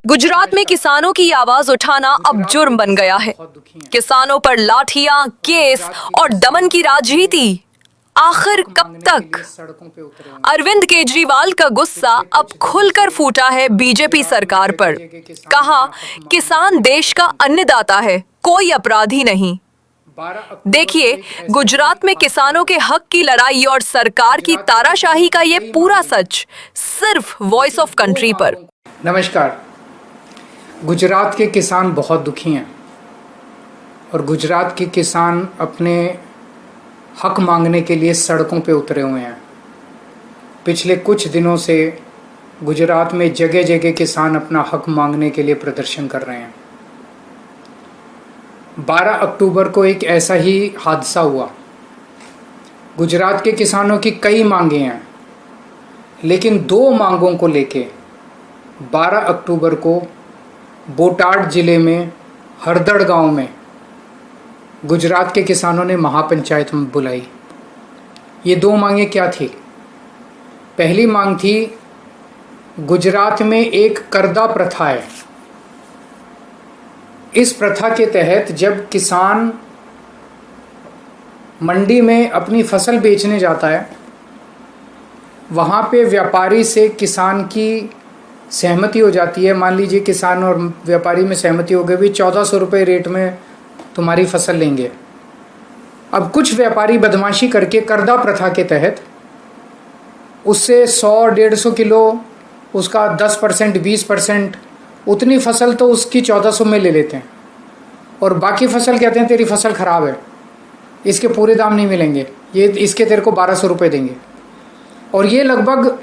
गुजरात में किसानों की आवाज उठाना अब जुर्म बन गया है। किसानों पर लाठियां, केस और दमन की राजनीति आखिर कब तक? अरविंद केजरीवाल का गुस्सा अब खुलकर फूटा है बीजेपी सरकार पर। कहा, किसान देश का अन्नदाता है, कोई अपराधी नहीं। देखिए, गुजरात में किसानों के हक की लड़ाई और सरकार की तानाशाही का ये पूरा सच सिर्फ वॉइस ऑफ कंट्री पर। नमस्कार। गुजरात के किसान बहुत दुखी हैं और गुजरात के किसान अपने हक मांगने के लिए सड़कों पे उतरे हुए हैं। पिछले कुछ दिनों से गुजरात में जगह जगह किसान अपना हक मांगने के लिए प्रदर्शन कर रहे हैं। 12 अक्टूबर को एक ऐसा ही हादसा हुआ। गुजरात के किसानों की कई मांगें हैं, लेकिन दो मांगों को लेके 12 अक्टूबर को बोटाड जिले में हरदड़ गांव में गुजरात के किसानों ने महापंचायत बुलाई। ये दो मांगें क्या थी? पहली मांग थी, गुजरात में एक करदा प्रथा है। इस प्रथा के तहत जब किसान मंडी में अपनी फसल बेचने जाता है, वहाँ पे व्यापारी से किसान की सहमति हो जाती है। मान लीजिए किसान और व्यापारी में सहमति हो गई, भी 1400 रुपये रेट में तुम्हारी फसल लेंगे। अब कुछ व्यापारी बदमाशी करके करदा प्रथा के तहत उससे 100-150 किलो, उसका 10%, 20%, उतनी फसल तो उसकी 1400 में ले लेते हैं और बाकी फसल कहते हैं तेरी फसल ख़राब है, इसके पूरे दाम नहीं मिलेंगे, ये इसके तेरे को 1200 रुपये देंगे। और ये लगभग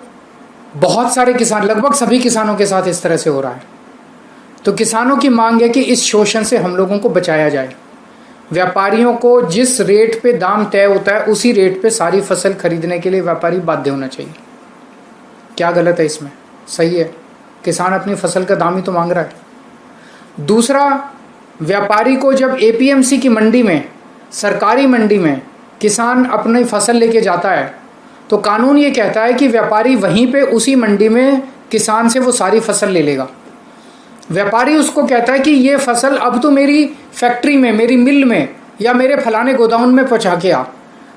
बहुत सारे किसान, लगभग सभी किसानों के साथ इस तरह से हो रहा है। तो किसानों की मांग है कि इस शोषण से हम लोगों को बचाया जाए। व्यापारियों को जिस रेट पे दाम तय होता है उसी रेट पे सारी फसल खरीदने के लिए व्यापारी बाध्य होना चाहिए। क्या गलत है इसमें? सही है, किसान अपनी फसल का दाम ही तो मांग रहा है। दूसरा, व्यापारी को जब एपीएमसी की मंडी में, सरकारी मंडी में किसान अपनी फसल लेके जाता है तो कानून ये कहता है कि व्यापारी वहीं पे उसी मंडी में किसान से वो सारी फसल ले लेगा। व्यापारी उसको कहता है कि ये फसल अब तो मेरी फैक्ट्री में, मेरी मिल में या मेरे फलाने गोदाम में पहुंचा के आ।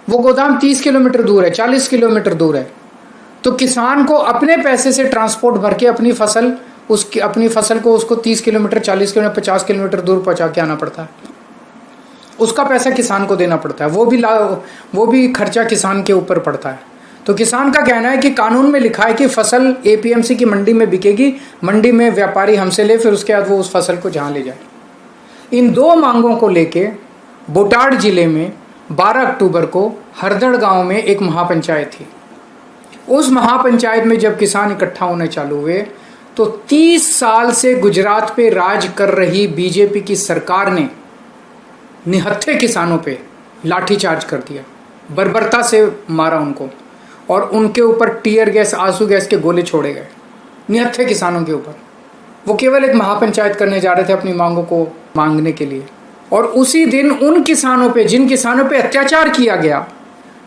वो गोदाम 30 किलोमीटर दूर है, 40 किलोमीटर दूर है। तो किसान को अपने पैसे से ट्रांसपोर्ट भर के अपनी फसल को उसको 30 किलोमीटर, 40 किलोमीटर, 50 किलोमीटर दूर पहुंचा के आना पड़ता है। उसका पैसा किसान को देना पड़ता है, वो भी खर्चा किसान के ऊपर पड़ता है। तो किसान का कहना है कि कानून में लिखा है कि फसल एपीएमसी की मंडी में बिकेगी, मंडी में व्यापारी हमसे ले, फिर उसके बाद वो उस फसल को जहां ले जाए। इन दो मांगों को लेके बोटाड जिले में 12 अक्टूबर को हरदड़ गांव में एक महापंचायत थी। उस महापंचायत में जब किसान इकट्ठा होने चालू हुए तो 30 साल से गुजरात पे राज कर रही बीजेपी की सरकार ने निहत्थे किसानों पे लाठीचार्ज कर दिया, बर्बरता से मारा उनको और उनके ऊपर टीयर गैस, आंसू गैस के गोले छोड़े गए निहत्थे किसानों के ऊपर। वो केवल एक महापंचायत करने जा रहे थे अपनी मांगों को मांगने के लिए। और उसी दिन उन किसानों पे, जिन किसानों पे अत्याचार किया गया,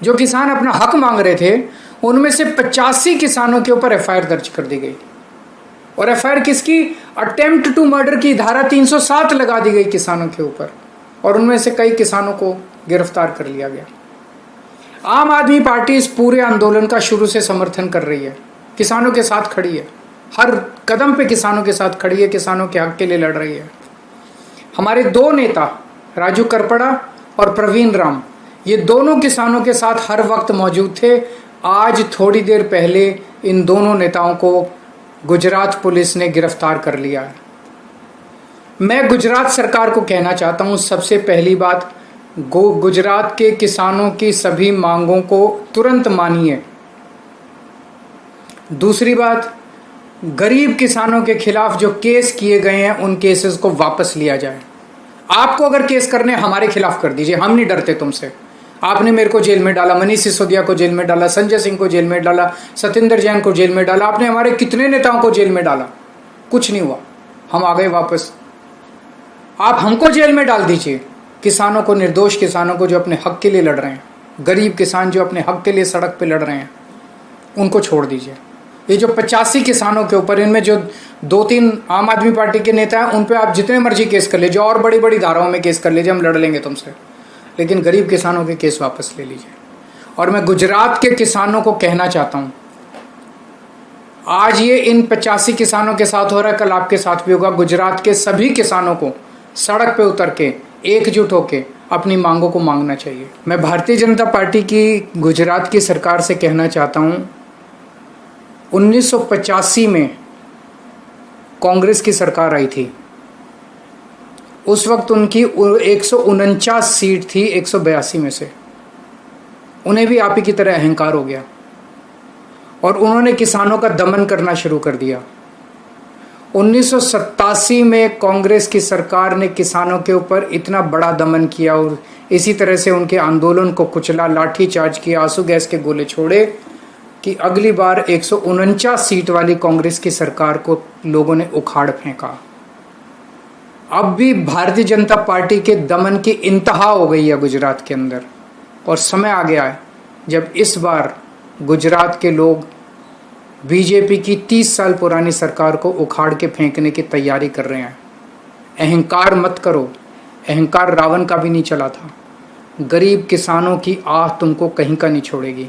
जो किसान अपना हक मांग रहे थे, उनमें से 85 किसानों के ऊपर एफआईआर दर्ज कर दी गई। और एफआईआर किसकी? अटेम्प्ट टू मर्डर की धारा 307 लगा दी गई किसानों के ऊपर और उनमें से कई किसानों को गिरफ्तार कर लिया गया। आम आदमी पार्टी इस पूरे आंदोलन का शुरू से समर्थन कर रही है, किसानों के साथ खड़ी है, हर कदम पे किसानों के साथ खड़ी है, किसानों के हक के लिए लड़ रही है। हमारे दो नेता राजू करपड़ा और प्रवीण राम, ये दोनों किसानों के साथ हर वक्त मौजूद थे। आज थोड़ी देर पहले इन दोनों नेताओं को गुजरात पुलिस ने गिरफ्तार कर लिया है। मैं गुजरात सरकार को कहना चाहता हूँ, सबसे पहली बात, गुजरात के किसानों की सभी मांगों को तुरंत मानिए। दूसरी बात, गरीब किसानों के खिलाफ जो केस किए गए हैं उन केसेस को वापस लिया जाए। आपको अगर केस करने, हमारे खिलाफ कर दीजिए, हम नहीं डरते तुमसे। आपने मेरे को जेल में डाला, मनीष सिसोदिया को जेल में डाला, संजय सिंह को जेल में डाला, सत्येंद्र जैन को जेल में डाला, आपने हमारे कितने नेताओं को जेल में डाला, कुछ नहीं हुआ, हम आ गए वापस। आप हमको जेल में डाल दीजिए, किसानों को, निर्दोष किसानों को जो अपने हक के लिए लड़ रहे हैं, गरीब किसान जो अपने हक के लिए सड़क पे लड़ रहे हैं, उनको छोड़ दीजिए। ये जो 85 किसानों के ऊपर, इनमें जो 2-3 आम आदमी पार्टी के नेता हैं, उन पे आप जितने मर्जी केस कर लीजिए और बड़ी बड़ी धाराओं में केस कर लीजिए, हम लड़ लेंगे तुमसे, लेकिन गरीब किसानों के केस वापस ले लीजिए। और मैं गुजरात के किसानों को कहना चाहता हूँ, आज ये इन 85 किसानों के साथ हो रहा है, कल आपके साथ भी होगा। गुजरात के सभी किसानों को सड़क पे उतर के एकजुट होके अपनी मांगों को मांगना चाहिए। मैं भारतीय जनता पार्टी की गुजरात की सरकार से कहना चाहता हूँ, 1985 में कांग्रेस की सरकार आई थी, उस वक्त उनकी 149 सीट थी 182 में से। उन्हें भी आप ही की तरह अहंकार हो गया और उन्होंने किसानों का दमन करना शुरू कर दिया। 1987 में कांग्रेस की सरकार ने किसानों के ऊपर इतना बड़ा दमन किया और इसी तरह से उनके आंदोलन को कुचला, लाठी चार्ज किया, आंसू गैस के गोले छोड़े कि अगली बार 149 सीट वाली कांग्रेस की सरकार को लोगों ने उखाड़ फेंका। अब भी भारतीय जनता पार्टी के दमन की इंतहा हो गई है गुजरात के अंदर, और समय आ गया है जब इस बार गुजरात के लोग बीजेपी की 30 साल पुरानी सरकार को उखाड़ के फेंकने की तैयारी कर रहे हैं। अहंकार मत करो, अहंकार रावण का भी नहीं चला था। गरीब किसानों की आह तुमको कहीं का नहीं छोड़ेगी।